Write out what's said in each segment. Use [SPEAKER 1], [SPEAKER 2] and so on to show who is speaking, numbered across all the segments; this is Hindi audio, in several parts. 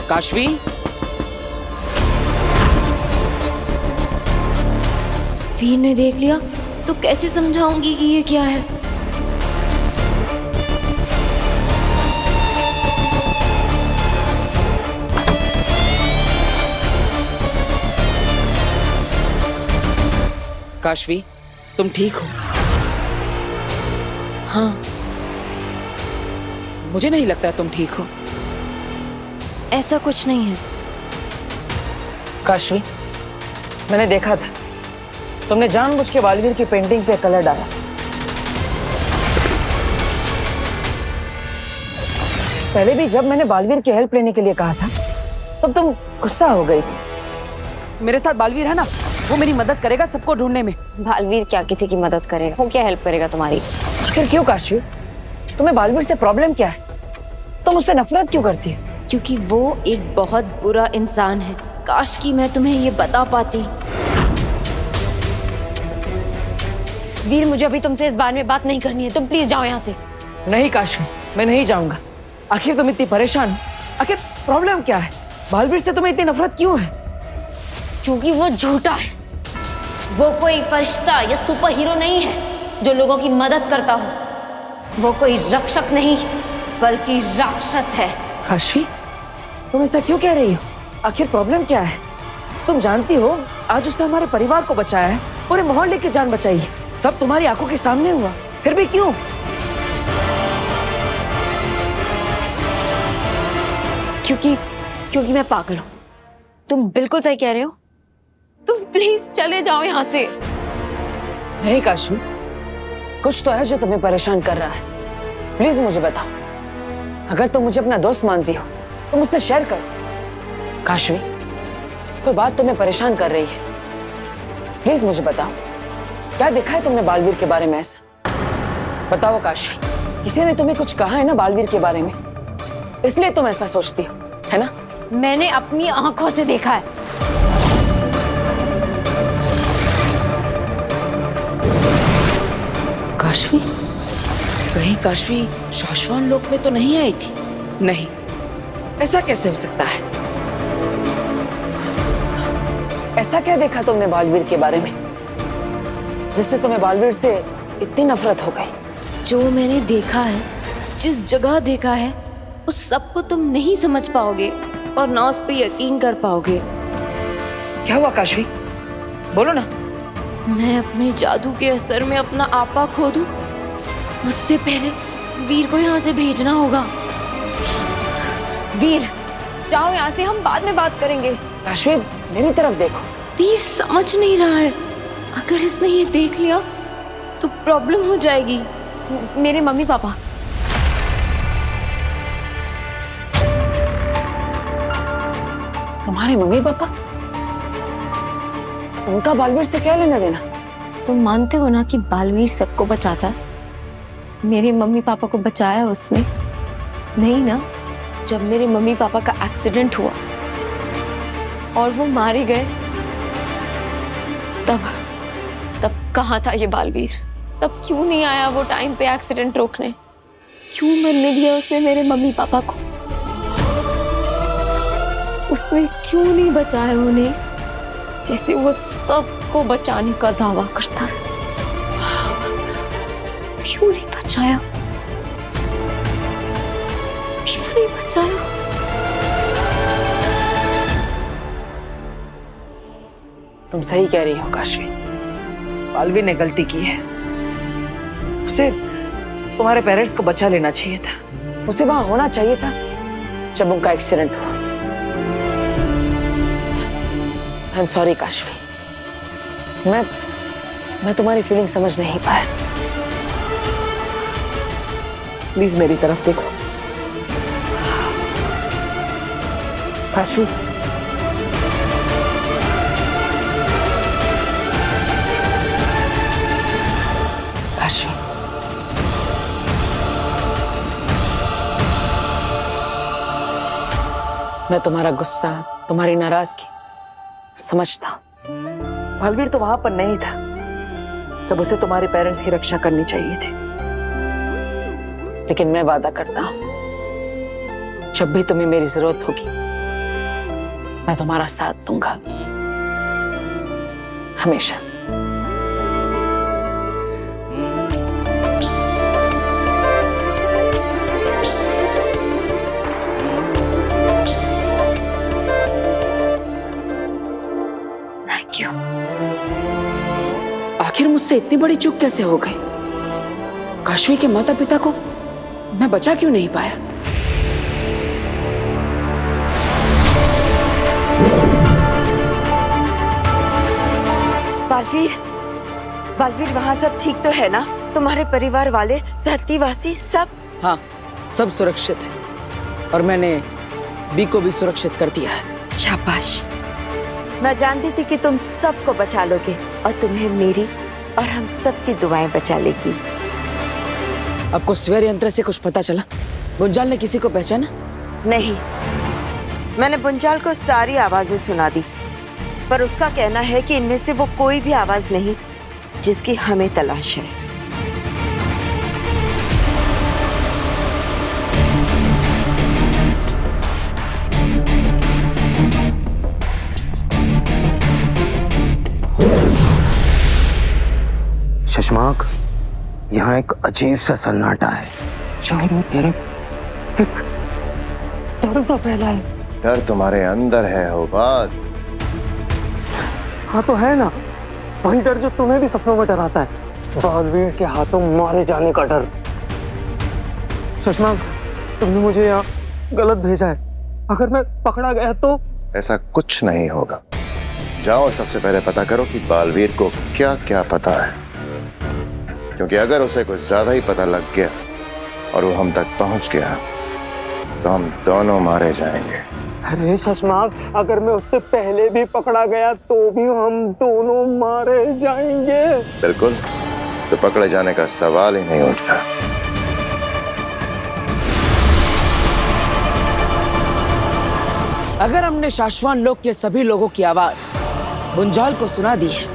[SPEAKER 1] काशवी,
[SPEAKER 2] वीर ने देख लिया तो कैसे समझाऊंगी कि ये क्या है।
[SPEAKER 1] काशवी, तुम ठीक हो?
[SPEAKER 2] हाँ,
[SPEAKER 1] मुझे नहीं लगता तुम ठीक हो।
[SPEAKER 2] ऐसा कुछ नहीं है।
[SPEAKER 3] काशवी, मैंने देखा था तुमने जानबूझ के बालवीर की पेंटिंग पे कलर डाला। पहले भी जब मैंने बालवीर की हेल्प लेने के लिए कहा था तब तुम गुस्सा हो गई थी। मेरे साथ बालवीर है ना, वो मेरी मदद करेगा सबको ढूंढने में।
[SPEAKER 2] बालवीर क्या किसी की मदद करेगा? वो क्या हेल्प करेगा तुम्हारी?
[SPEAKER 3] आखिर क्यों काशवी, तुम्हें बालवीर से प्रॉब्लम क्या है? तुम उससे नफरत क्यों करती हो?
[SPEAKER 2] क्योंकि वो एक बहुत बुरा इंसान है। काश कि मैं तुम्हें ये बता पाती। वीर, मुझे अभी तुमसे इस बारे में बात नहीं करनी है। तुम प्लीज जाओ यहाँ से।
[SPEAKER 3] नहीं काशवी, मैं नहीं जाऊंगा। आखिर तुम इतनी परेशान हो, आखिर प्रॉब्लम क्या है? बालवीर से तुम्हें इतनी नफरत क्यों है?
[SPEAKER 2] क्योंकि वो झूठा है। वो कोई फरिश्ता या सुपर हीरो नहीं है जो लोगों की मदद करता हो। वो कोई रक्षक नहीं बल्कि राक्षस है।
[SPEAKER 3] काशवी, तुम ऐसा क्यों कह रही हो? आखिर प्रॉब्लम क्या है? तुम जानती हो आज उसने हमारे परिवार को बचाया है, पूरे मोहल्ले की जान बचाई है। सब तुम्हारी आंखों के सामने हुआ, फिर भी क्यों?
[SPEAKER 2] क्योंकि मैं पागल हूँ। तुम बिल्कुल सही कह रहे हो। तुम प्लीज चले जाओ यहाँ से।
[SPEAKER 3] नहीं काशवी, कुछ तो है जो तुम्हें परेशान कर रहा है। प्लीज मुझे बताओ। अगर तुम मुझे अपना दोस्त मानती हो तो मुझसे शेयर करो। काशवी, कोई बात तुम्हें परेशान कर रही है, प्लीज मुझे बताओ। क्या देखा है तुमने बालवीर के बारे में ऐसा? बताओ काशवी, किसी ने तुम्हें कुछ कहा है ना बालवीर के बारे में, इसलिए तुम ऐसा सोचती हो, है ना?
[SPEAKER 2] मैंने अपनी आंखों से देखा है।
[SPEAKER 3] काशवी,
[SPEAKER 1] कहीं काशवी शाश्वत लोक में तो नहीं आई थी? नहीं, ऐसा कैसे हो सकता है?
[SPEAKER 3] ऐसा क्या देखा तुमने बालवीर के बारे में जिससे तुम्हें बालवीर से इतनी नफरत हो गई?
[SPEAKER 2] जो मैंने देखा है, जिस जगह देखा है, उस सब को तुम नहीं समझ पाओगे और ना उस पे यकीन कर पाओगे।
[SPEAKER 3] क्या हुआ काशवी, बोलो ना।
[SPEAKER 2] मैं अपने जादू के असर में अपना आपा खो दूं, उससे पहले वीर को यहाँ से भेजना होगा। वीर, जाओ यहाँ से, हम बाद में बात करेंगे।
[SPEAKER 3] काशवी, मेरी तरफ देखो।
[SPEAKER 2] वीर समझ नहीं रहा है। अगर इसने ये देख लिया तो प्रॉब्लम हो जाएगी। मेरे मम्मी पापा।
[SPEAKER 3] तुम्हारे मम्मी पापा? उनका बालवीर से क्या लेना देना?
[SPEAKER 2] तुम मानते हो ना कि बालवीर सबको बचाता? मेरे मम्मी पापा को बचाया उसने? नहीं ना। जब मेरे मम्मी पापा का एक्सीडेंट हुआ और वो मारे गए, तब कहाँ था ये बालवीर? तब क्यों नहीं आया वो टाइम पे एक्सीडेंट रोकने? क्यों मरने दिया उसने मेरे मम्मी पापा को? उसने क्यों नहीं बचाया उन्हें जैसे वो सबको बचाने का दावा करता है? क्यों नहीं बचाया? क्यों नहीं बचाया?
[SPEAKER 3] तुम सही कह रही हो काशवी, बालवीर ने गलती की है। उसे तुम्हारे पेरेंट्स को बचा लेना चाहिए था। उसे वहां होना चाहिए था जब उनका एक्सीडेंट हुआ। आई एम सॉरी काशवी, मैं तुम्हारी फीलिंग समझ नहीं पाया। प्लीज मेरी तरफ देखो काशवी। काशवी, मैं तुम्हारा गुस्सा, तुम्हारी नाराजगी समझता हूं। बालवीर तो वहां पर नहीं था जब उसे तुम्हारे पेरेंट्स की रक्षा करनी चाहिए थी। लेकिन मैं वादा करता हूं, जब भी तुम्हें मेरी जरूरत होगी मैं तुम्हारा साथ दूंगा हमेशा।
[SPEAKER 2] Thank you.
[SPEAKER 1] आखिर मुझसे इतनी बड़ी चूक कैसे हो गई? काशवी के माता पिता को मैं बचा क्यों नहीं पाया?
[SPEAKER 4] बालवीर, बालवीर वहाँ सब ठीक तो है ना? तुम्हारे परिवार वाले, धरतीवासी सब?
[SPEAKER 1] हाँ, सब सुरक्षित है और मैंने बी को भी सुरक्षित कर दिया है।
[SPEAKER 4] शाबाश। मैं जानती थी कि तुम सबको बचा लोगे और तुम्हें मेरी और हम सबकी दुआएं बचा लेगी।
[SPEAKER 1] आपको स्वर यंत्र से कुछ पता चला? बुंजाल ने किसी को पहचाना?
[SPEAKER 4] नहीं, मैंने बुंजाल को सारी आवाजें सुना दी, पर उसका कहना है कि इनमें से वो कोई भी आवाज नहीं जिसकी हमें तलाश है।
[SPEAKER 5] शशांक, यहाँ एक अजीब सा सन्नाटा है। चारों तरफ एक डर सा फैला है।
[SPEAKER 6] डर तुम्हारे अंदर है होबात।
[SPEAKER 5] हाँ तो है ना, वही डर जो तुम्हें भी सपनों में डराता है। बालवीर के हाथों मारे जाने का डर। शशांक, तुमने मुझे यहाँ गलत भेजा है। अगर मैं पकड़ा गया तो?
[SPEAKER 6] ऐसा कुछ नहीं होगा। जाओ और सबसे पहले पता करो कि बालवीर को क्या क्या पता है, क्योंकि अगर उसे कुछ ज्यादा ही पता लग गया और वो हम तक पहुंच गया तो हम दोनों मारे जाएंगे।
[SPEAKER 5] अरे शशांक, अगर मैं उससे पहले भी पकड़ा गया तो भी हम दोनों मारे जाएंगे।
[SPEAKER 6] बिल्कुल, तो पकड़े जाने का सवाल ही नहीं उठता।
[SPEAKER 1] अगर हमने शाश्वान लोक के सभी लोगों की आवाज बुंजाल को सुना दी है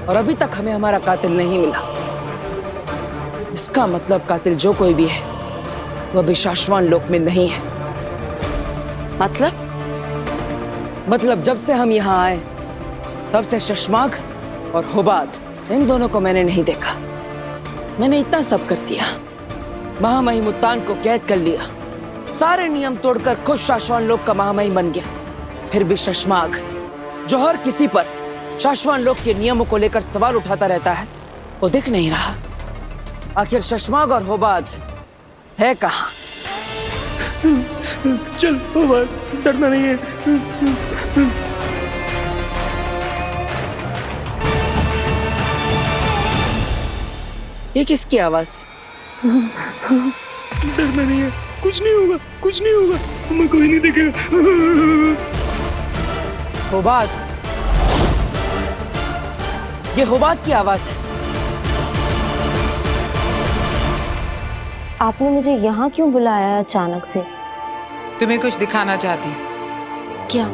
[SPEAKER 1] और अभी तक हमें हमारा कातिल नहीं मिला, इसका मतलब कातिल जो कोई भी है वह भी शाश्वान लोक में नहीं है। मतलब जब से हम यहाँ आए तब से शशांक और होबात, इन दोनों को मैंने नहीं देखा। मैंने इतना सब कर दिया, महामहिमुत्तान को कैद कर लिया, सारे नियम तोड़कर खुद शाश्वान लोक का महामहिम बन गया। फिर भी शशांक, जो हर किसी पर शाश्वान लोक के नियमों को लेकर सवाल उठाता रहता है, वो दिख नहीं रहा। आखिर शशांक और होबात है कहाँ?
[SPEAKER 5] चल होबात, डरना नहीं है।
[SPEAKER 1] ये किसकी आवाज?
[SPEAKER 5] डरना नहीं है, कुछ नहीं होगा, कुछ नहीं होगा, तुम्हें कोई नहीं देखेगा।
[SPEAKER 1] होबात, ये होबात की आवाज है।
[SPEAKER 2] आपने मुझे यहाँ क्यों बुलाया है अचानक से?
[SPEAKER 7] तुम्हें कुछ दिखाना चाहती।
[SPEAKER 2] क्या?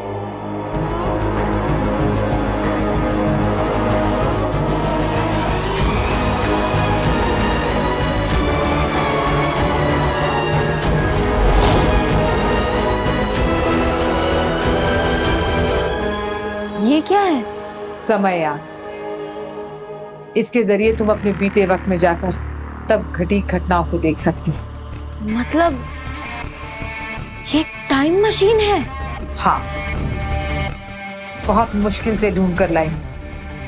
[SPEAKER 2] ये क्या है?
[SPEAKER 7] समययान। इसके जरिए तुम अपने बीते वक्त में जाकर तब घटी घटनाओं को देख सकती।
[SPEAKER 2] मतलब ये एक टाइम मशीन है?
[SPEAKER 7] हाँ, बहुत मुश्किल से ढूंढ कर लाई,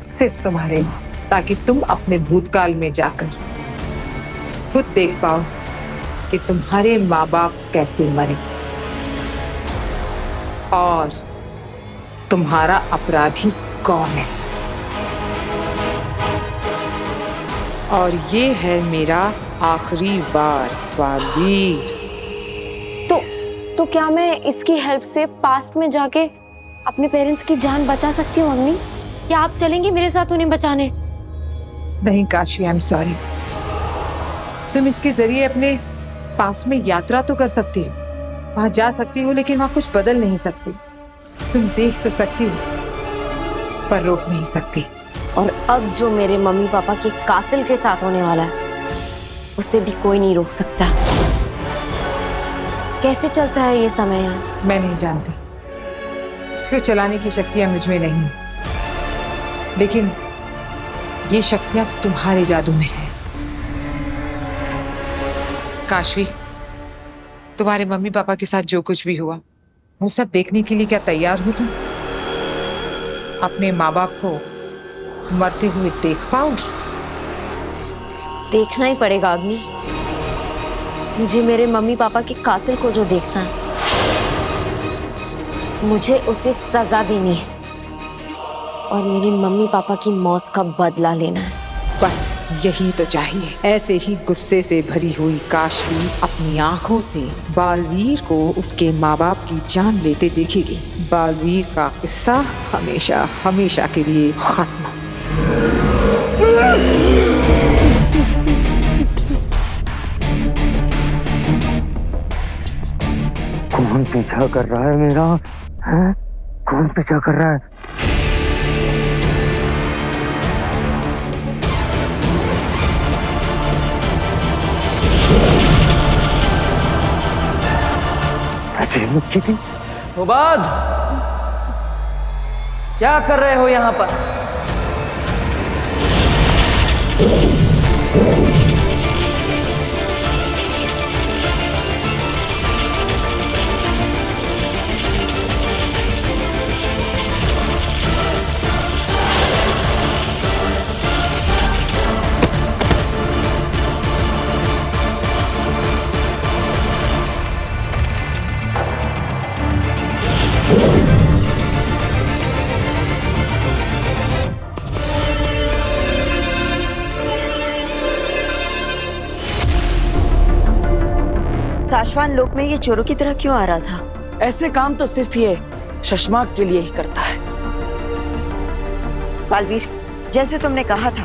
[SPEAKER 7] सिर्फ तुम्हारे लिए, ताकि तुम अपने भूतकाल में जाकर खुद देख पाओ कि तुम्हारे माँ बाप कैसे मरे और तुम्हारा अपराधी कौन है। और ये है मेरा आखिरी वार, बालवीर।
[SPEAKER 2] तो क्या मैं इसकी हेल्प से पास्ट में जाके अपने पेरेंट्स की जान बचा सकती हूँ अग्नि? क्या आप चलेंगे मेरे साथ उन्हें बचाने?
[SPEAKER 7] नहीं काशवी, आई एम सॉरी। तुम इसके जरिए अपने पास्ट में यात्रा तो कर सकती हो, वहां जा सकती हो, लेकिन वहां कुछ बदल नहीं सकती। तुम देख तो सकती हो पर रोक नहीं सकती।
[SPEAKER 2] और अब जो मेरे मम्मी पापा के कातिल के साथ होने वाला है, उसे भी कोई नहीं रोक सकता। कैसे चलता है ये समय यहाँ?
[SPEAKER 7] मैं नहीं जानती, इसको चलाने की शक्तियां मुझ में नहीं, लेकिन ये शक्तियां तुम्हारे जादू में है। काशवी, तुम्हारे मम्मी पापा के साथ जो कुछ भी हुआ वो सब देखने के लिए क्या तैयार हो तुम? अपने माँ बाप को मरते हुए देख पाओगी?
[SPEAKER 2] देखना ही पड़ेगा अग्नि। मुझे मेरे मम्मी पापा के कातिल को जो देखना है, मुझे उसे सजा देनी है और मेरे मम्मी पापा की मौत का बदला लेना है।
[SPEAKER 7] बस यही तो चाहिए। ऐसे ही गुस्से से भरी हुई काशवी अपनी आंखों से बालवीर को उसके माँ बाप की जान लेते देखेगी। बालवीर का किस्सा हमेशा हमेशा के लिए खत्म।
[SPEAKER 5] कौन पीछा कर रहा है मेरा? हैं? कौन पीछा कर रहा है? अजय मुक्की थी।
[SPEAKER 1] हुबाद, क्या कर रहे हो यहाँ पर?
[SPEAKER 4] साशवान लोक में ये चोरों की तरह क्यों आ रहा था?
[SPEAKER 1] ऐसे काम तो सिर्फ ये शशमाक के लिए ही करता है।
[SPEAKER 4] बालवीर, जैसे तुमने कहा था,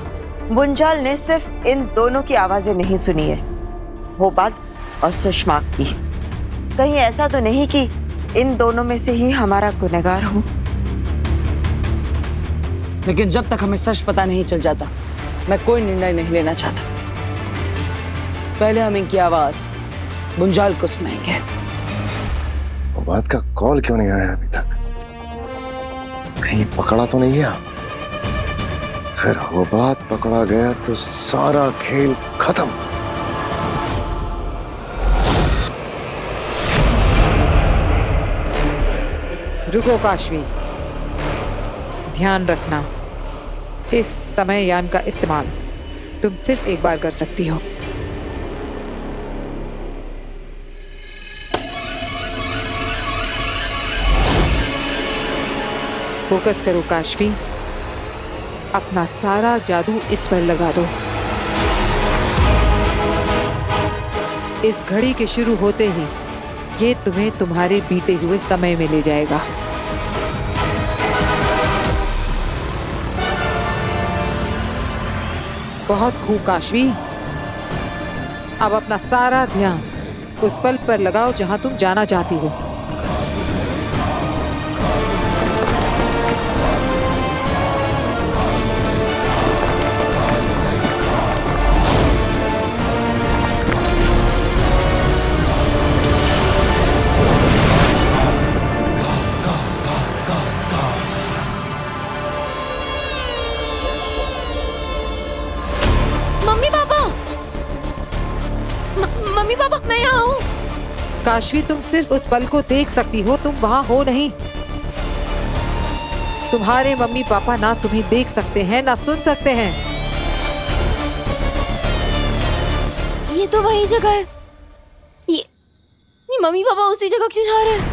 [SPEAKER 4] बुंजाल ने सिर्फ इन दोनों की आवाजें नहीं सुनी है, होबाद और सुषमाक की। कहीं ऐसा तो नहीं कि इन दोनों में से ही हमारा गुनहगार हो?
[SPEAKER 1] लेकिन जब तक हमें सच पता नहीं चल जाता, मैं कोई निर्णय नहीं लेना चाहता। पहले हम इनकी आवाज बुंजाल को सुनाएंगे।
[SPEAKER 6] बात का कॉल क्यों नहीं आया अभी तक? कहीं पकड़ा तो नहीं गया? फिर वो बात पकड़ा गया तो सारा खेल खत्म।
[SPEAKER 7] रुको काशवी, ध्यान रखना, इस समय यान का इस्तेमाल तुम सिर्फ एक बार कर सकती हो। फोकस करो काशवी, अपना सारा जादू इस पर लगा दो। इस घड़ी के शुरू होते ही ये तुम्हें तुम्हारे बीते हुए समय में ले जाएगा। बहुत खूब काशवी, अब अपना सारा ध्यान उस पल पर लगाओ जहां तुम जाना चाहती हो।
[SPEAKER 2] मम्मी पापा, मैं यहाँ हूँ।
[SPEAKER 7] काशवी, तुम सिर्फ उस पल को देख सकती हो, तुम वहां हो नहीं। तुम्हारे मम्मी पापा ना तुम्हें देख सकते हैं ना सुन सकते हैं।
[SPEAKER 2] ये तो वही जगह है। ये मम्मी पापा उसी जगह क्यों जा रहे हैं?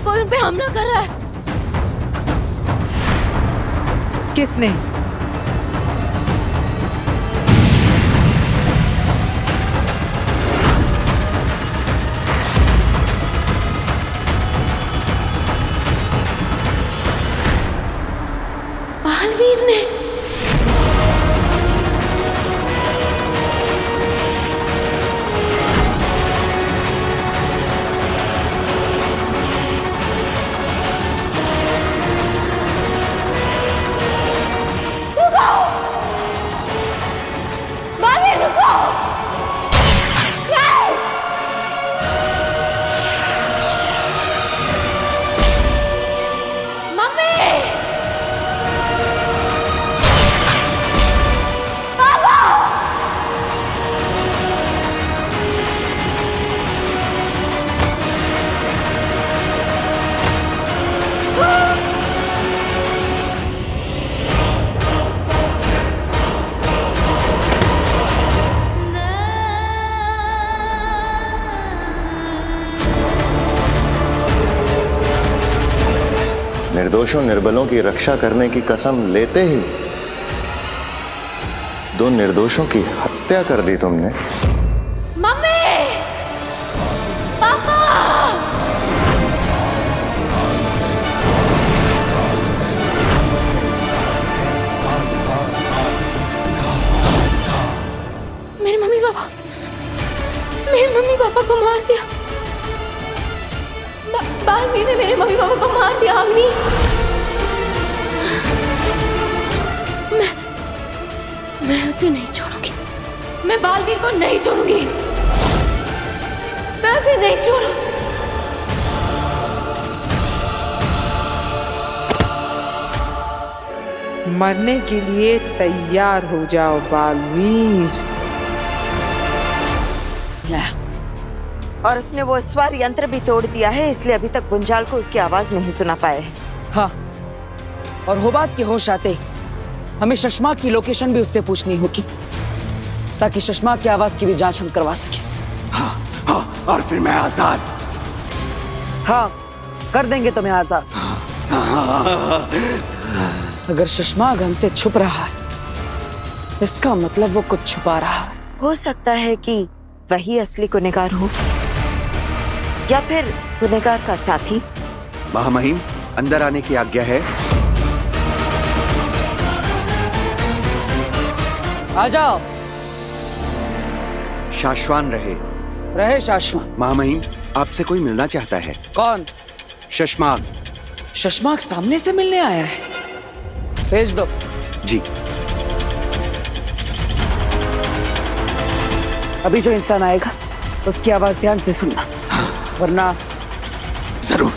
[SPEAKER 2] कोई उन पे हमला कर रहा है।
[SPEAKER 7] किसने?
[SPEAKER 2] बालवीर ने।
[SPEAKER 6] निर्दोषों निर्बलों की रक्षा करने की कसम लेते ही 2 निर्दोषों की हत्या कर दी तुमने।
[SPEAKER 2] मम्मी, पापा, मेरे मम्मी पापा को मार दिया। बालवीर ने मेरे मम्मी पापा को मार दिया। अग्नि, मैं उसे नहीं छोड़ूंगी। मैं बालवीर को नहीं छोड़ूंगी। मैं उसे नहीं छोड़ू।
[SPEAKER 7] मरने के लिए तैयार हो जाओ बालवीर।
[SPEAKER 4] और उसने वो स्वर यंत्र भी तोड़ दिया है, इसलिए अभी तक गुंजाल को उसकी आवाज नहीं सुना पाए।
[SPEAKER 3] हाँ, और होबात के होश आते ही हमें शशमा की लोकेशन भी उससे पूछनी होगी, ताकि शशमा की आवाज की भी जांच हम करवा सके।
[SPEAKER 8] हाँ, और फिर मैं आजाद।
[SPEAKER 3] हाँ, कर देंगे तुम्हें आजाद। अगर शशमाग हमसे छुप रहा है, इसका मतलब वो कुछ छुपा रहा है।
[SPEAKER 4] हो सकता है कि वही असली गुनहगार हो, या फिर गुनहगार का साथी।
[SPEAKER 8] महामहिम, अंदर आने की आज्ञा है।
[SPEAKER 3] आ जाओ।
[SPEAKER 8] शाश्वान
[SPEAKER 3] रहे शाश्वान।
[SPEAKER 8] महामहिम, आपसे कोई मिलना चाहता है।
[SPEAKER 3] कौन?
[SPEAKER 8] शशमाग।
[SPEAKER 3] शशमाग सामने से मिलने आया है? भेज दो।
[SPEAKER 8] जी।
[SPEAKER 3] अभी जो इंसान आएगा उसकी आवाज ध्यान से सुनना, वरना।
[SPEAKER 8] जरूर।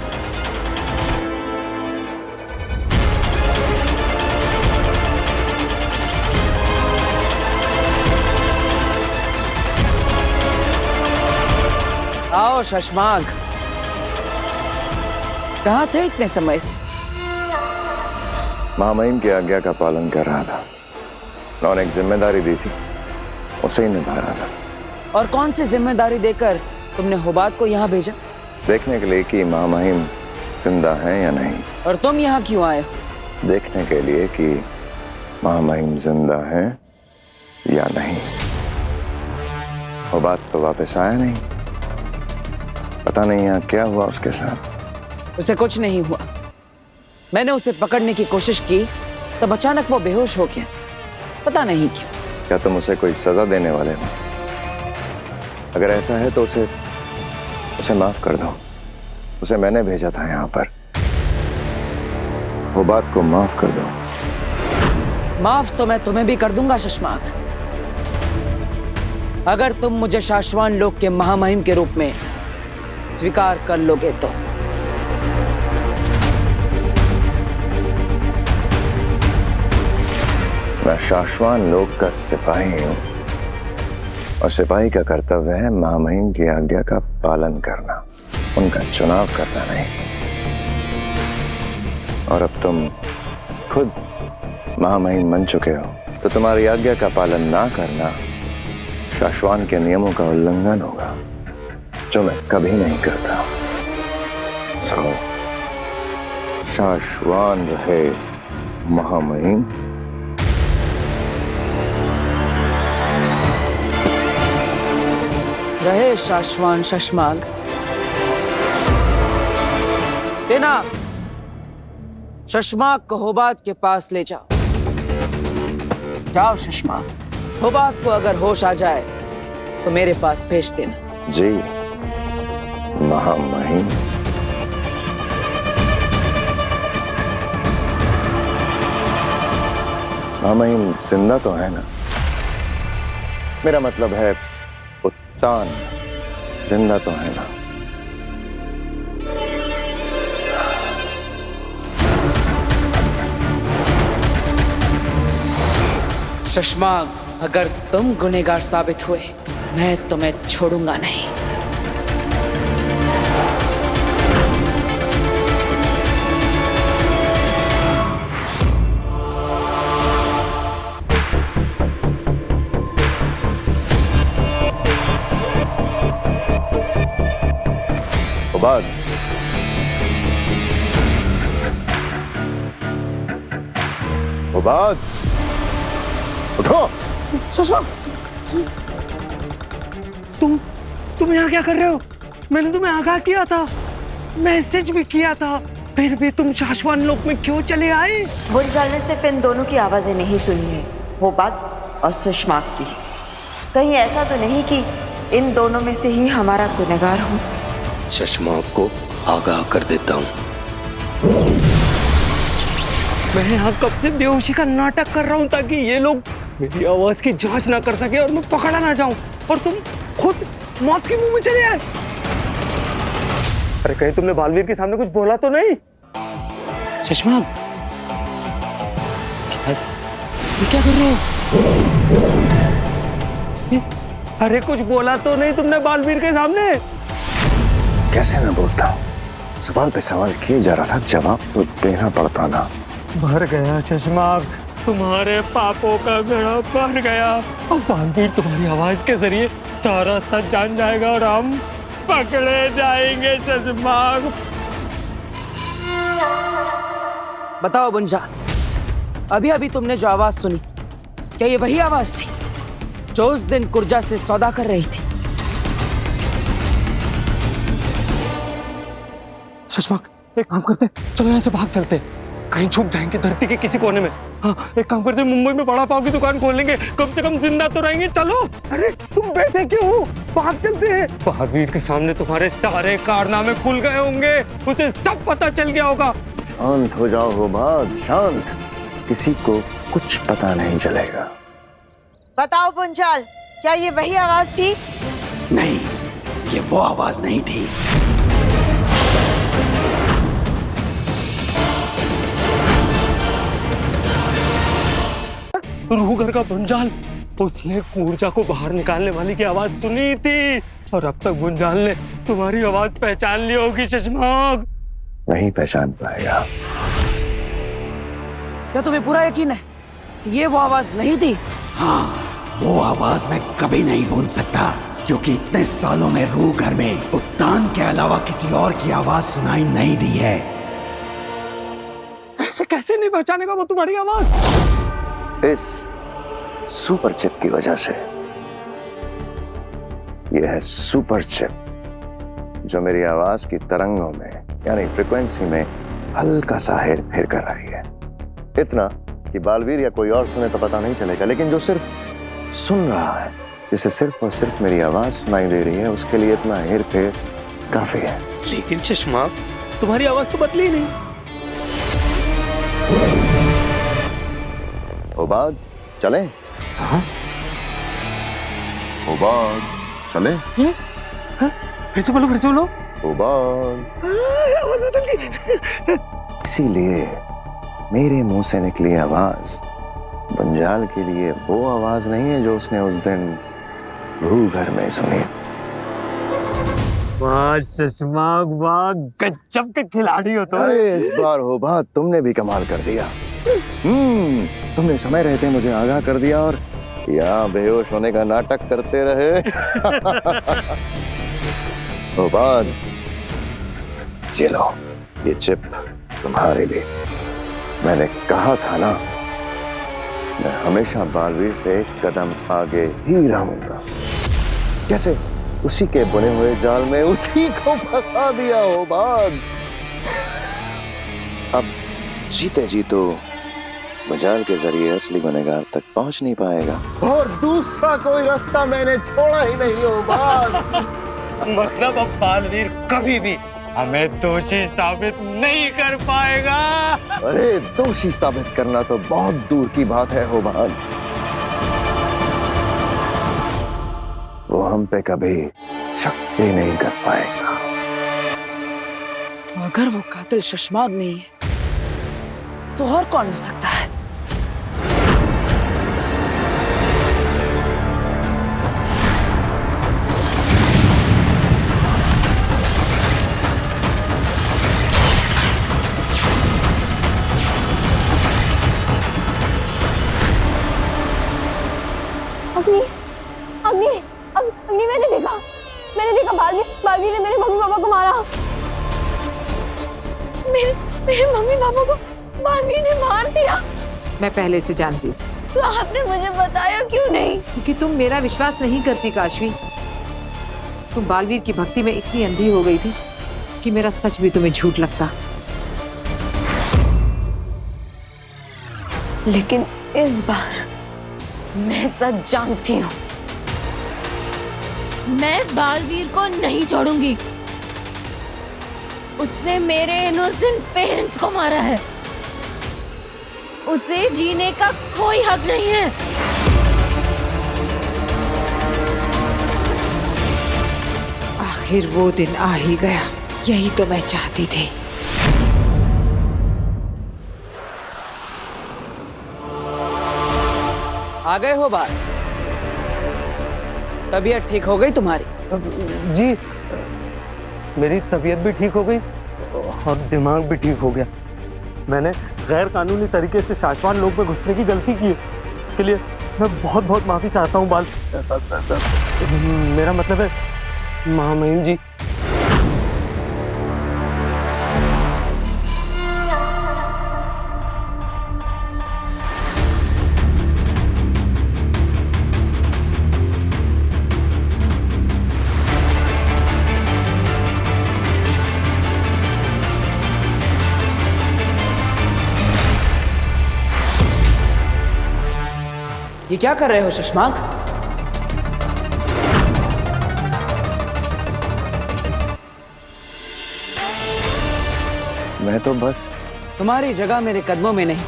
[SPEAKER 3] आओ शशमाग, कहाँ थे इतने समय से?
[SPEAKER 6] महामहिम की आज्ञा का पालन कर रहा था। उन्होंने एक जिम्मेदारी दी थी, उसे ही निभा रहा था।
[SPEAKER 3] और कौन सी जिम्मेदारी देकर तुमने होबात को यहाँ भेजा?
[SPEAKER 6] देखने के लिए कि महामहिम जिंदा हैं या नहीं।
[SPEAKER 3] और तुम यहाँ क्यों आए?
[SPEAKER 6] देखने के लिए कि महामहिम जिंदा हैं या नहीं। होबात तो वापस आया नहीं, पता नहीं यहाँ क्या हुआ उसके साथ।
[SPEAKER 3] उसे कुछ नहीं हुआ। मैंने उसे पकड़ने की कोशिश की, तब अचानक वो बेहोश हो गया, पता नहीं क्यों।
[SPEAKER 6] क्या तुम उसे कोई सजा देने वाले हो? अगर ऐसा है तो उसे माफ कर दो। उसे मैंने भेजा था यहाँ पर। वो बात को माफ कर दो।
[SPEAKER 3] माफ तो मैं तुम्हें भी कर दूंगा शशमाग, अगर तुम मुझे शाश्वान लोक के महामहिम के रूप में स्वीकार कर लोगे तो।
[SPEAKER 6] मैं शाश्वान लोक का सिपाही हूँ, और सिपाही का कर्तव्य है महामहिम की आज्ञा का पालन करना, उनका चुनाव करना नहीं। और अब तुम खुद महामहिम बन चुके हो, तो तुम्हारी आज्ञा का पालन ना करना शाश्वान के नियमों का उल्लंघन होगा, जो मैं कभी नहीं करता। सो शाश्वान रहे महामहिम।
[SPEAKER 3] रहे शाश्वान शशमाग। सेना, शशमाग को होबात के पास ले जाओ। जाओ शशमाग, होबात को अगर होश आ जाए तो मेरे पास भेज देना।
[SPEAKER 6] जी महामहिम। महामहिम जिंदा तो है ना? मेरा मतलब है उत्तान जिंदा तो है ना?
[SPEAKER 3] शशमाग, अगर तुम गुनहगार साबित हुए तो मैं तुम्हें छोड़ूंगा नहीं।
[SPEAKER 6] होबाद, उठो।
[SPEAKER 5] शशांक, तुम यहाँ क्या कर रहे हो? मैंने तुम्हें आगाह किया था, मैसेज भी किया था, फिर भी तुम शाश्वत लोक में क्यों चले आए?
[SPEAKER 4] बुंजाल ने सिर्फ इन दोनों की आवाजें नहीं सुनी है, होबाद और सुषमाक की। कहीं ऐसा तो नहीं कि इन दोनों में से ही हमारा गुनहगार हो?
[SPEAKER 9] शशमाक को आगाह कर देता हूँ।
[SPEAKER 5] मैं यहाँ कब से बेहोशी का नाटक कर रहा हूँ ताकि ये लोग मेरी आवाज की जांच ना कर सके और मैं पकड़ा ना जाऊं, और तुम खुद मौत के मुंह में चले आए। अरे कहीं तुमने बालवीर के सामने कुछ बोला तो नहीं? शशमाक, ये क्या कर रहे हो? अरे कुछ बोला तो नहीं तुमने बालवीर के सामने?
[SPEAKER 6] कैसे ना बोलता हूँ, सवाल पे सवाल किए जा रहा था, जवाब तो देना पड़ता ना।
[SPEAKER 5] भर गया शशमाक, तुम्हारे पापों का घड़ा भर गया। अब बालवीर तुम्हारी आवाज के जरिए सारा सच जान जाएगा और हम पकड़े जाएंगे शशमाक।
[SPEAKER 1] बताओ बुंजाल, अभी अभी तुमने जो आवाज सुनी, क्या ये वही आवाज थी जो उस दिन कुर्जा से सौदा कर रही थी?
[SPEAKER 5] शशमाक, एक काम करते, चलो यहाँ से भाग चलते, कहीं छुप जाएंगे धरती के किसी कोने में। हाँ, एक काम करते, मुंबई में बड़ा पाव की दुकान खोल लेंगे, कम से कम जिंदा तो रहेंगे। चलो। अरे तुम बैठे क्यों हो? भाग चलते हैं। बालवीर के सामने तुम्हारे सारे कारनामे खुल गए होंगे, उसे सब पता चल गया होगा।
[SPEAKER 6] शांत हो जाओ होबाद, शांत। किसी को कुछ पता नहीं चलेगा।
[SPEAKER 4] बताओ बुंजाल, क्या ये वही आवाज थी?
[SPEAKER 8] नहीं, ये वो आवाज नहीं थी।
[SPEAKER 5] रूहगर का बुंजाल, उसने ऊर्जा को बाहर निकालने वाली की आवाज सुनी थी, और अब तक बुंजाल ने तुम्हारी आवाज पहचान ली होगी शशमाक।
[SPEAKER 6] नहीं पहचान पाएगा।
[SPEAKER 1] क्या तुम्हें पूरा यकीन है कि ये वो आवाज नहीं थी?
[SPEAKER 8] हाँ, वो आवाज मैं कभी नहीं भूल सकता, क्योंकि इतने सालों में रूह घर में उत्तान के अलावा किसी और की आवाज सुनाई नहीं दी है।
[SPEAKER 5] ऐसे कैसे नहीं पहचानेगा वो तुम्हारी आवाज?
[SPEAKER 6] इस सुपर चिप की वजह से। यह है सुपर चिप जो मेरी आवाज की तरंगों में, यानी फ्रीक्वेंसी में हल्का सा हेर फेर कर रही है। इतना कि बालवीर या कोई और सुने तो पता नहीं चलेगा, लेकिन जो सिर्फ सुन रहा है, जिसे सिर्फ और सिर्फ मेरी आवाज सुनाई दे रही है, उसके लिए इतना हेर फेर काफी है।
[SPEAKER 9] लेकिन शशमाक, तुम्हारी आवाज तो बदली नहीं।
[SPEAKER 6] होबाद, चले?
[SPEAKER 5] हाँ?
[SPEAKER 6] होबाद, चले?
[SPEAKER 5] फिर से बोलो, फिर से बोलो।
[SPEAKER 6] होबाद। इसीलिए मेरे मुंह से निकली आवाज बुंजाल के लिए वो आवाज नहीं है जो उसने उस दिन रूह घर में सुनी।
[SPEAKER 5] वाह शशमाक, वाह, गजब के खिलाड़ी हो तुम।
[SPEAKER 6] अरे इस बार होबाद तुमने भी कमाल कर दिया। तुमने समय रहते मुझे आगाह कर दिया और यहाँ बेहोश होने का नाटक करते रहे। होबाद, ये लो, ये चिप तुम्हारे लिए। मैंने कहा था ना, मैं हमेशा बालवीर से एक कदम आगे ही रहूंगा। कैसे उसी के बुने हुए जाल में उसी को फंसा दिया होबाद। अब जीते जी तो बुंजाल के जरिए असली गुनहगार तक पहुंच नहीं पाएगा, और दूसरा कोई रास्ता मैंने छोड़ा ही नहीं होबाद।
[SPEAKER 5] मतलब अब बालवीर कभी भी हमें दोषी साबित नहीं कर पाएगा।
[SPEAKER 6] अरे दोषी साबित करना तो बहुत दूर की बात है होबाद। वो हम पे कभी शक भी नहीं कर पाएगा।
[SPEAKER 1] तो अगर वो कातिल शशमाक नहीं है तो और कौन हो सकता है?
[SPEAKER 2] अग्नि, मैंने देखा बालवीर ने मेरे मम्मी पापा को मारा। मेरे मम्मी पापा को बालवीर ने मार दिया।
[SPEAKER 7] मैं पहले से जानती थी।
[SPEAKER 2] तो आपने मुझे बताया क्यों नहीं?
[SPEAKER 7] क्योंकि तुम मेरा विश्वास नहीं करती काशवी। तुम बालवीर की भक्ति में इतनी अंधी हो गई थी कि मेरा सच भी तुम्हें झूठ लगता।
[SPEAKER 2] लेकिन इस बार मैं सच जानती हूँ। मैं बालवीर को नहीं छोड़ूंगी। उसने मेरे इनोसेंट पेरेंट्स को मारा है। उसे जीने का कोई हक नहीं है।
[SPEAKER 7] आखिर वो दिन आ ही गया। यही तो मैं चाहती थी।
[SPEAKER 1] आ गए हो बात? तबीयत ठीक हो गई तुम्हारी?
[SPEAKER 5] जी, मेरी तबीयत भी ठीक हो गई और दिमाग भी ठीक हो गया। मैंने गैर कानूनी तरीके से शाश्वान लोक में घुसने की गलती की है। उसके लिए मैं बहुत बहुत माफी चाहता हूँ बाल। मेरा मतलब है महामहिम जी।
[SPEAKER 1] ये क्या कर रहे हो शशमाक?
[SPEAKER 6] मैं तो बस
[SPEAKER 1] तुम्हारी जगह मेरे कदमों में नहीं।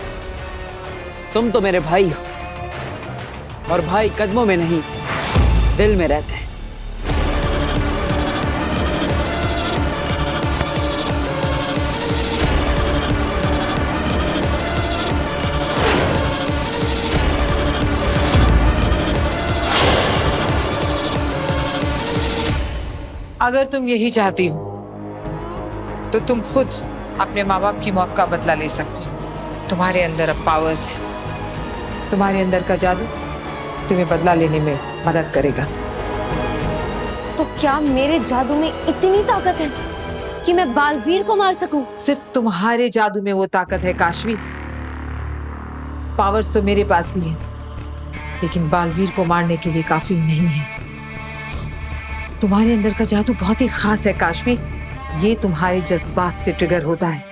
[SPEAKER 1] तुम तो मेरे भाई हो और भाई कदमों में नहीं, दिल में रहते हैं।
[SPEAKER 7] अगर तुम यही चाहती हो तो तुम खुद अपने माँ बाप की मौत का बदला ले सकती हो। तुम्हारे अंदर अब पावर्स है। तुम्हारे अंदर का जादू तुम्हें बदला लेने में मदद करेगा।
[SPEAKER 2] तो क्या मेरे जादू में इतनी ताकत है कि मैं बालवीर को मार सकूं?
[SPEAKER 7] सिर्फ तुम्हारे जादू में वो ताकत है काशवी। पावर्स तो मेरे पास भी है, लेकिन बालवीर को मारने के लिए काफी नहीं है। तुम्हारे अंदर का जादू बहुत ही खास है काशवी। ये तुम्हारे जज्बात से ट्रिगर होता है।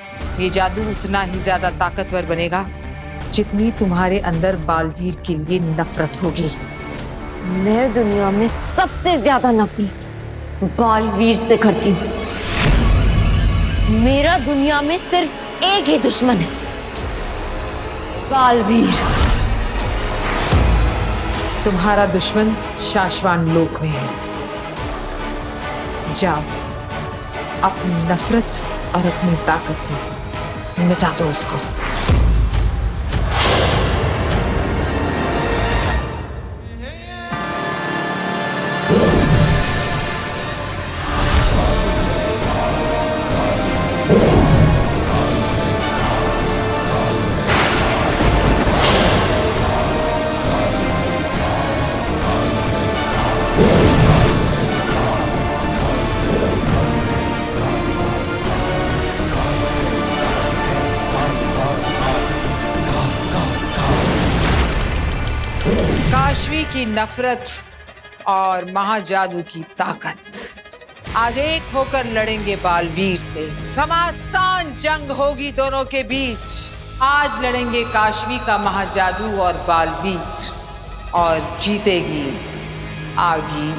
[SPEAKER 7] ये जादू उतना ही ज्यादा ताकतवर बनेगा जितनी तुम्हारे अंदर बालवीर के लिए नफरत होगी।
[SPEAKER 2] मैं दुनिया में सबसे ज्यादा नफरत बालवीर से करती हूँ। मेरा दुनिया में सिर्फ एक ही दुश्मन है, बालवीर।
[SPEAKER 7] तुम्हारा दुश्मन शाश्वान लोक में है। जाओ, अपनी नफरत और अपनी ताकत से मिटा दो उसको। काशवी की नफरत और महाजादू की ताकत आज एक होकर लड़ेंगे बालवीर से। घमासान जंग होगी दोनों के बीच। आज लड़ेंगे काशवी का महाजादू और बालवीर, और जीतेगी आगी।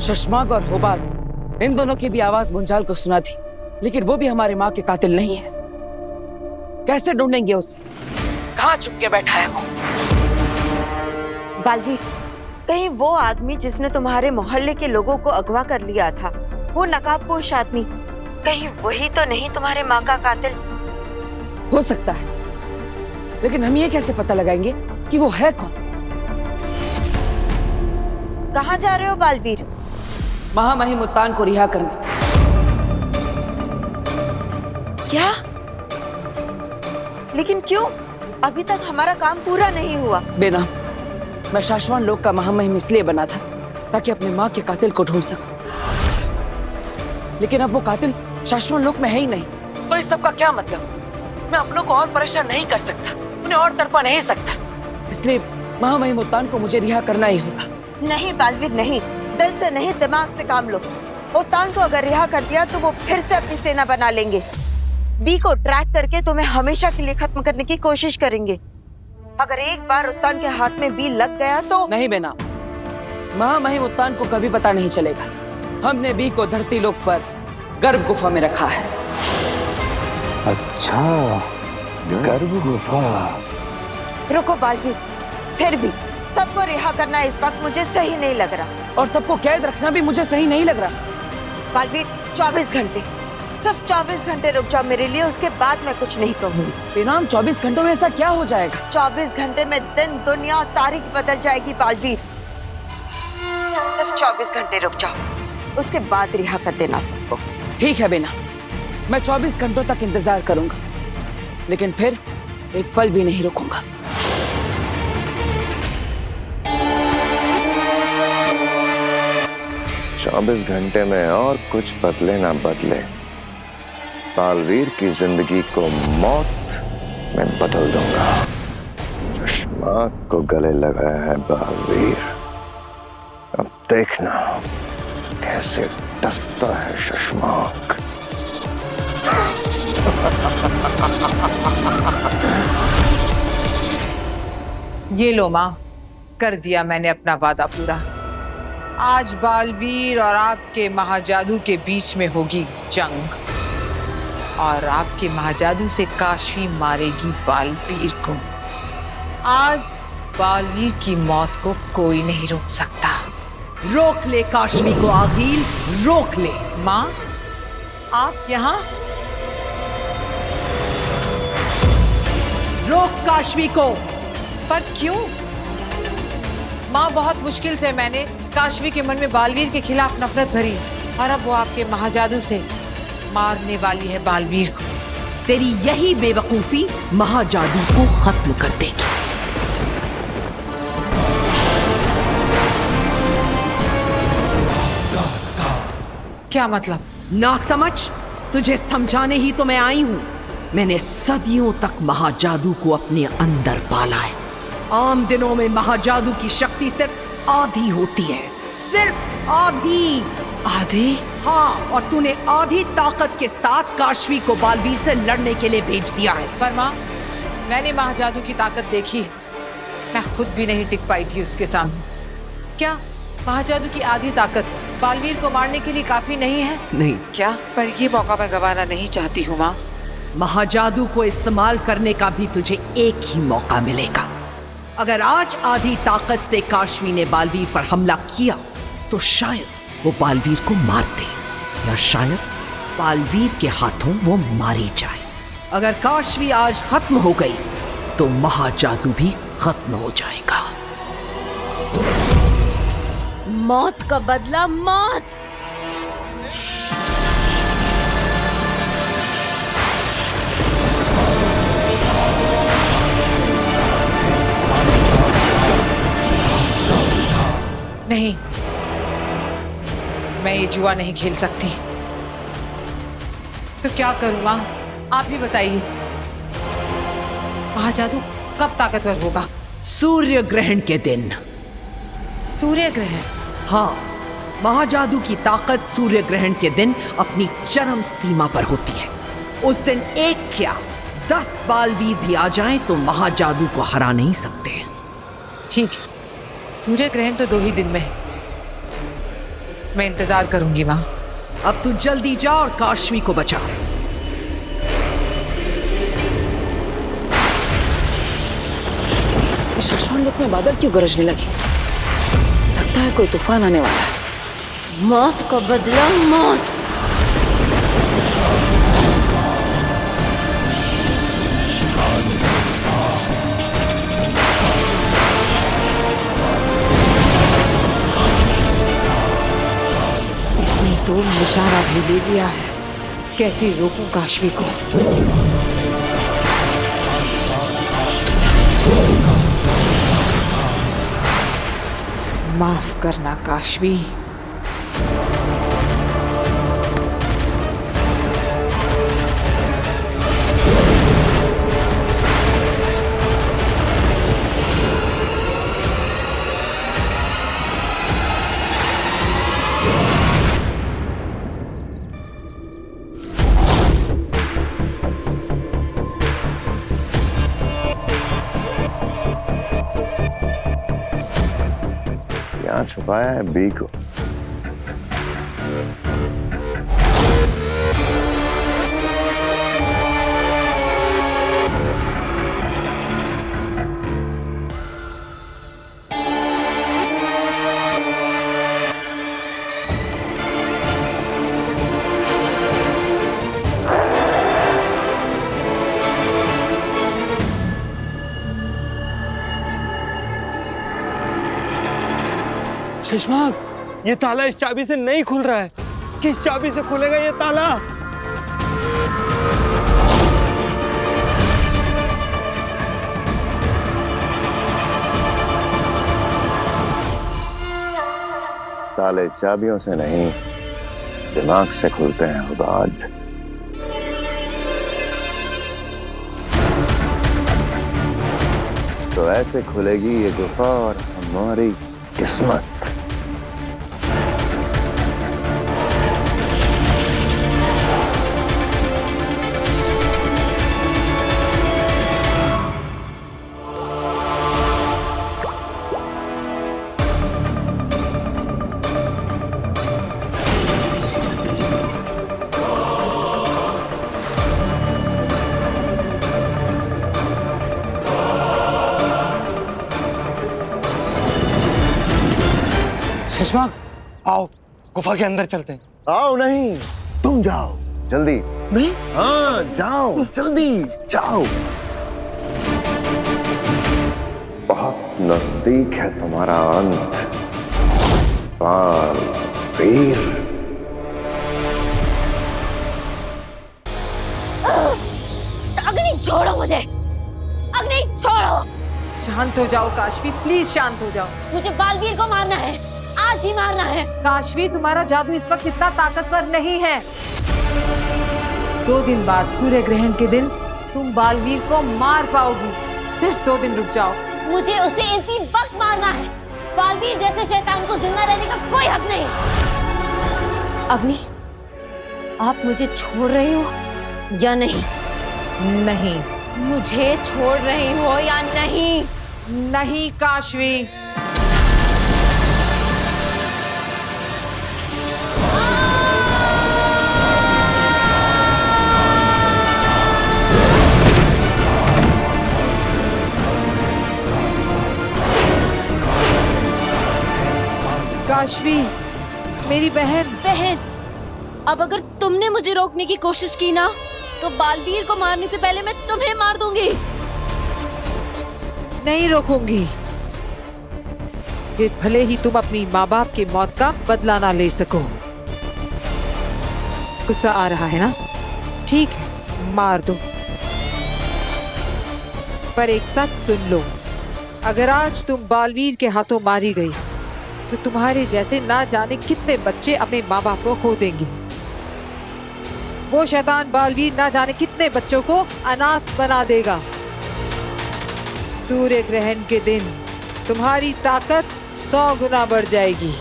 [SPEAKER 1] शशमाक और होबात, इन दोनों की भी आवाज मुंजाल को सुना थी, लेकिन वो भी हमारे माँ के कातिल नहीं है। कैसे ढूंढेंगे उसे? कहाँ छुप के बैठा है वो?
[SPEAKER 4] बालवीर, कहीं वो आदमी जिसने तुम्हारे मोहल्ले के लोगों को अगवा कर लिया था, वो नकाबपोश आदमी, कहीं वही तो नहीं तुम्हारे माँ का कातिल?
[SPEAKER 1] हो सकता है, लेकिन हम ये कैसे पता लगाएंगे कि वो है कौन?
[SPEAKER 4] कहाँ जा रहे हो बालवीर?
[SPEAKER 1] महामहिम उत्तान को रिहा करने।
[SPEAKER 4] क्या? लेकिन क्यों? अभी तक हमारा काम पूरा नहीं हुआ।
[SPEAKER 1] बेना, मैं शाश्वान लोक का महामहिम इसलिए बना था ताकि अपने माँ के कातिल को ढूंढ सकूं। लेकिन अब वो कातिल शाश्वान लोक में है ही नहीं, तो इस सब का क्या मतलब?
[SPEAKER 3] मैं अपनों को और परेशान नहीं कर सकता, उन्हें और तड़पा नहीं सकता। इसलिए महामहिम उत्तान को मुझे रिहा करना ही होगा।
[SPEAKER 4] नहीं बालवीर नहीं, दिल से नहीं दिमाग से काम लो। उत्तान को अगर रिहा कर दिया तो वो फिर से अपनी सेना बना लेंगे। बी को ट्रैक करके तुम्हें हमेशा के लिए खत्म करने की कोशिश करेंगे। अगर एक बार उत्तान के हाथ में बी लग गया तो
[SPEAKER 3] नहीं बेना, महामहिम उत्तान को कभी पता नहीं चलेगा। हमने बी को धरती लोक पर गर्भ गुफा में रखा है।
[SPEAKER 5] अच्छा, गर्भ गुफा।
[SPEAKER 4] रुको बालवीर, फिर भी सबको रिहा करना इस वक्त मुझे सही नहीं लग रहा।
[SPEAKER 3] और सबको कैद रखना भी मुझे सही नहीं लग रहा।
[SPEAKER 4] बालवीर 24 घंटे, सिर्फ 24 घंटे रुक जाओ मेरे लिए, उसके बाद मैं कुछ नहीं कहूंगी।
[SPEAKER 3] बेनाम 24 घंटों में ऐसा क्या हो जाएगा?
[SPEAKER 4] 24 घंटे में दिन दुनिया तारीख बदल जाएगी बालवीर। सिर्फ 24 घंटे रुक जाओ, उसके बाद रिहा कर देना सबको।
[SPEAKER 3] ठीक है बेना, मैं 24 घंटों तक इंतजार करूंगा, लेकिन फिर एक पल भी नहीं रुकूंगा।
[SPEAKER 6] चौबीस घंटे में और कुछ बदले ना बदले, बालवीर की जिंदगी को मौत में बदल दूंगा। शशमाक को गले लगाया है बालवीर, अब देखना कैसे डसता है शशमाक।
[SPEAKER 7] ये लो माँ, कर दिया मैंने अपना वादा पूरा। आज बालवीर और आपके महाजादू के बीच में होगी जंग, और आपके महाजादू से काशी मारेगी बालवीर को। आज बालवीर की मौत को कोई नहीं रोक सकता।
[SPEAKER 10] रोक ले काशवी को आगिल, रोक ले।
[SPEAKER 7] माँ, आप यहाँ?
[SPEAKER 10] रोक काशवी को।
[SPEAKER 7] पर क्यों? माँ, बहुत मुश्किल से मैंने काशवी के मन में बालवीर के खिलाफ नफरत भरी, और अब वो आपके महाजादू से मारने वाली है बालवीर को।
[SPEAKER 10] तेरी यही बेवकूफी महाजादू को खत्म कर देगी।
[SPEAKER 7] क्या मतलब?
[SPEAKER 10] ना समझ, तुझे समझाने ही तो मैं आई हूँ। मैंने सदियों तक महाजादू को अपने अंदर पाला है। आम दिनों में महाजादू की शक्ति सिर्फ आधी होती है, सिर्फ आधी।
[SPEAKER 7] आधी?
[SPEAKER 10] हाँ, और तूने आधी ताकत के साथ काशवी को बालवीर से लड़ने के लिए भेज दिया है।
[SPEAKER 7] पर माँ, मैंने महाजादू की ताकत देखी है, मैं खुद भी नहीं टिक पाई थी उसके सामने। क्या महाजादू की आधी ताकत बालवीर को मारने के लिए काफी नहीं है?
[SPEAKER 10] नहीं।
[SPEAKER 7] क्या? पर ये मौका मैं गंवाना नहीं चाहती हूँ माँ।
[SPEAKER 10] महाजादू को इस्तेमाल करने का भी तुझे एक ही मौका मिलेगा। अगर आज आधी ताकत से काशवी ने बालवीर पर हमला किया तो शायद वो बालवीर को मार दे, या शायद बालवीर के हाथों वो मारी जाए। अगर काशवी आज खत्म हो गई तो महाजादू भी खत्म हो जाएगा।
[SPEAKER 2] मौत का बदला मौत।
[SPEAKER 7] नहीं, मैं ये जुआ नहीं खेल सकती। तो क्या करूं माँ, आप ही बताइए। महाजादू कब ताकतवर होगा?
[SPEAKER 10] सूर्य ग्रहण के दिन।
[SPEAKER 7] सूर्य ग्रहण?
[SPEAKER 10] हाँ, महाजादू की ताकत सूर्य ग्रहण के दिन अपनी चरम सीमा पर होती है। उस दिन एक क्या 10 बालवीर भी आ जाएं तो महाजादू को हरा नहीं सकते।
[SPEAKER 7] ठीक है, सूर्य ग्रहण तो 2 ही दिन में है। मैं इंतजार करूंगी माँ।
[SPEAKER 10] अब तू जल्दी जा और काशवी को बचा।
[SPEAKER 3] शाश्वत लोक में बादल क्यों गरजने लगी? लगता है कोई तूफान आने वाला है।
[SPEAKER 2] मौत का बदला मौत।
[SPEAKER 7] इसने तो निशाना भी ले लिया है। कैसे रोकूं काशवी को? माफ करना काशवी।
[SPEAKER 6] यहाँ छुपाया है बी को।
[SPEAKER 5] शशमाक, ये ताला इस चाबी से नहीं खुल रहा है। किस चाबी से खुलेगा ये ताला?
[SPEAKER 6] ताले चाबियों से नहीं, दिमाग से खुलते हैं उबाद। तो ऐसे खुलेगी ये गुफा और हमारी किस्मत।
[SPEAKER 5] शशमाक, आओ गुफा के अंदर चलते हैं।
[SPEAKER 6] आओ नहीं, तुम जाओ जल्दी।
[SPEAKER 5] मैं?
[SPEAKER 6] हाँ जाओ जल्दी जाओ। बहुत नजदीक है तुम्हारा अंत बालवीर।
[SPEAKER 2] अग्नि छोड़ो मुझे, अग्नि छोड़ो।
[SPEAKER 7] शांत हो जाओ काशवी, प्लीज शांत हो जाओ।
[SPEAKER 2] मुझे बालवीर को मारना है, आज ही मारना है।
[SPEAKER 7] काशवी, तुम्हारा जादू इस वक्त इतना ताकतवर नहीं है। 2 दिन बाद सूर्य ग्रहण के दिन तुम बालवीर को मार पाओगी। सिर्फ 2 दिन रुक जाओ।
[SPEAKER 2] मुझे उसे इसी वक्त मारना है। बालवीर जैसे शैतान को जिंदा रहने का कोई हक नहीं। अग्नि, आप मुझे छोड़ रहे हो या नहीं?
[SPEAKER 7] नहीं।
[SPEAKER 2] मुझे छोड़ रही हो या नहीं?
[SPEAKER 7] नहीं काशवी। काशवी, मेरी बहन।
[SPEAKER 2] अब अगर तुमने मुझे रोकने की कोशिश की ना, तो बालवीर को मारने से पहले मैं तुम्हें मार दूंगी।
[SPEAKER 7] नहीं रोकूंगी। ये भले ही तुम अपनी माँ बाप की मौत का बदला ना ले सको। गुस्सा आ रहा है ना? ठीक है, मार दो। पर एक सच सुन लो, अगर आज तुम बालवीर के हाथों मारी गई तो तुम्हारे जैसे ना जाने कितने बच्चे अपने माँ बाप को खो देंगे। वो शैतान बालवीर ना जाने कितने बच्चों को अनाथ बना देगा। सूर्य ग्रहण के दिन तुम्हारी ताकत 100 गुना बढ़ जाएगी।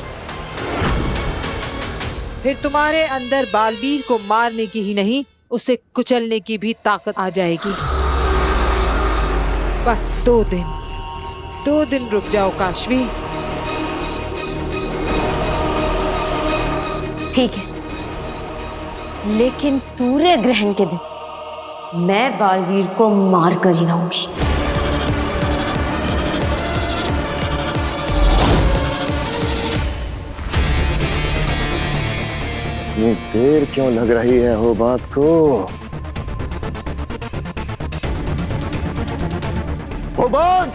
[SPEAKER 7] फिर तुम्हारे अंदर बालवीर को मारने की ही नहीं, उसे कुचलने की भी ताकत आ जाएगी। बस 2 दिन रुक जाओ काशवी।
[SPEAKER 2] ठीक है, लेकिन सूर्य ग्रहण के दिन मैं बालवीर को मार कर ही रहूंगी।
[SPEAKER 6] इतनी देर क्यों लग रही है हो बात को? हो बात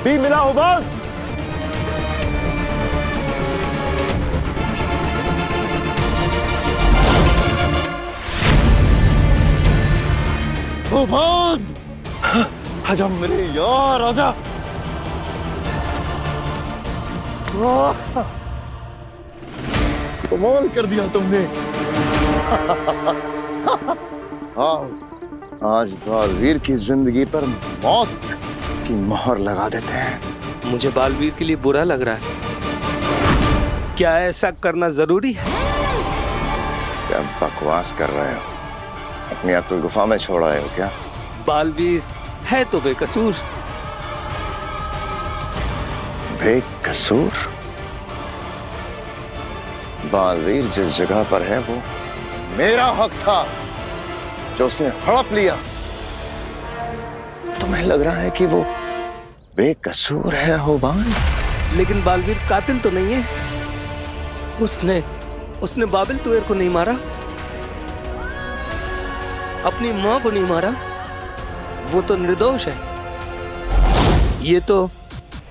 [SPEAKER 6] भी मिला हो बात। आजा मेरे यार, आजा। कमाल कर दिया तुमने। आओ, आज बालवीर की जिंदगी पर मौत की मोहर लगा देते हैं।
[SPEAKER 9] मुझे बालवीर के लिए बुरा लग रहा है। क्या ऐसा करना जरूरी है?
[SPEAKER 6] क्या बकवास कर रहे हो? अपनी अक्ल गुफा में छोड़ आए हो क्या?
[SPEAKER 9] बालवीर है तो बेकसूर।
[SPEAKER 6] बेकसूर? बालवीर जिस जगह पर है वो मेरा हक था जो उसने हड़प लिया। तुम्हें लग रहा है कि वो बेकसूर है होबान?
[SPEAKER 9] लेकिन बालवीर कातिल तो नहीं है। उसने बाबिल तुएर को नहीं मारा, अपनी मां को नहीं मारा। वो तो निर्दोष है। ये तो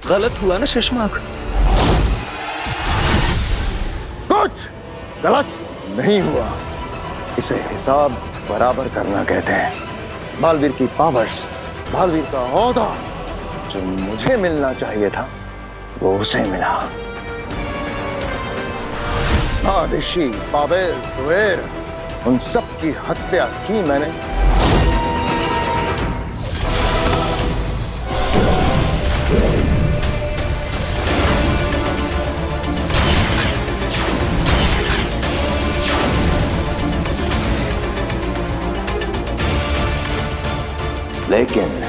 [SPEAKER 9] गलत हुआ ना शशमाक?
[SPEAKER 6] कुछ गलत नहीं हुआ। इसे हिसाब बराबर करना कहते हैं। बालवीर की पावर्स, बालवीर का ओहदा जो मुझे मिलना चाहिए था वो उसे मिला। आदिशी, बाबेल, तुएर, उन सब की हत्या की मैंने। लेकिन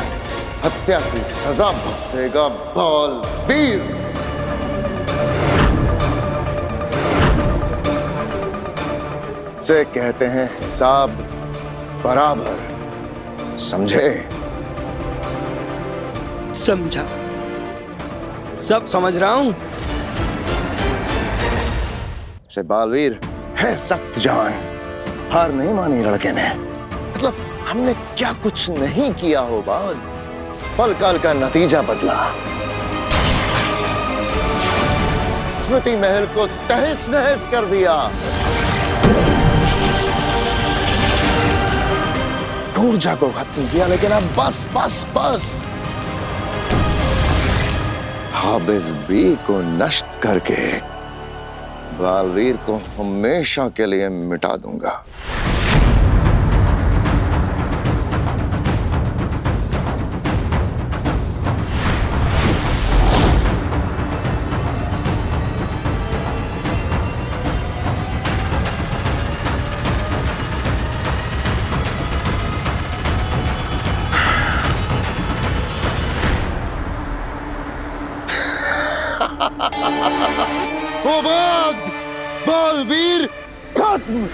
[SPEAKER 6] हत्या की सजा भुगतेगा बालवीर। से कहते हैं हिसाब बराबर, समझे?
[SPEAKER 9] समझा, सब समझ रहा हूं।
[SPEAKER 6] से बालवीर है सख्त जान, हार नहीं मानी लड़के ने। मतलब हमने क्या कुछ नहीं किया हो बाल, पल काल का नतीजा बदला। स्मृति महल को तहस नहस कर दिया। ऊर्जा को खत्म किया, लेकिन अब बस बस बस। हाबिज बी को नष्ट करके बालवीर को हमेशा के लिए मिटा दूंगा। होबाद, बालवीर खत्म।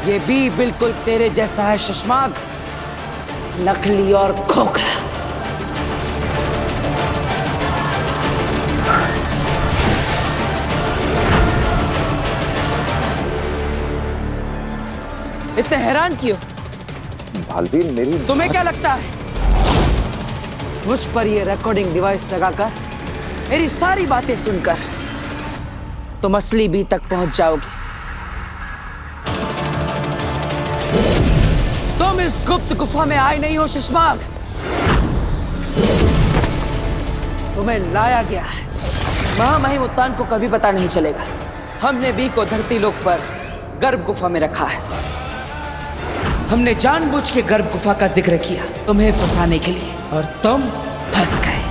[SPEAKER 1] ये भी बिल्कुल तेरे जैसा है शशमाक, नकली और खोखला। इतने हैरान क्यों?
[SPEAKER 6] बालवीर मेरी,
[SPEAKER 1] तुम्हें क्या लगता है मुझ पर ये रिकॉर्डिंग डिवाइस लगाकर मेरी सारी बातें सुनकर तुम असली बी तक पहुंच जाओगे? तुम इस गुप्त गुफा में आए नहीं हो शशमाक, तुम्हें लाया गया है। महामहिमुत्तान को कभी पता नहीं चलेगा। हमने बी को धरती लोक पर गर्भ गुफा में रखा है। हमने जानबूझ के गर्भ गुफा का जिक्र किया तुम्हें फंसाने के लिए, और तुम फंस गए।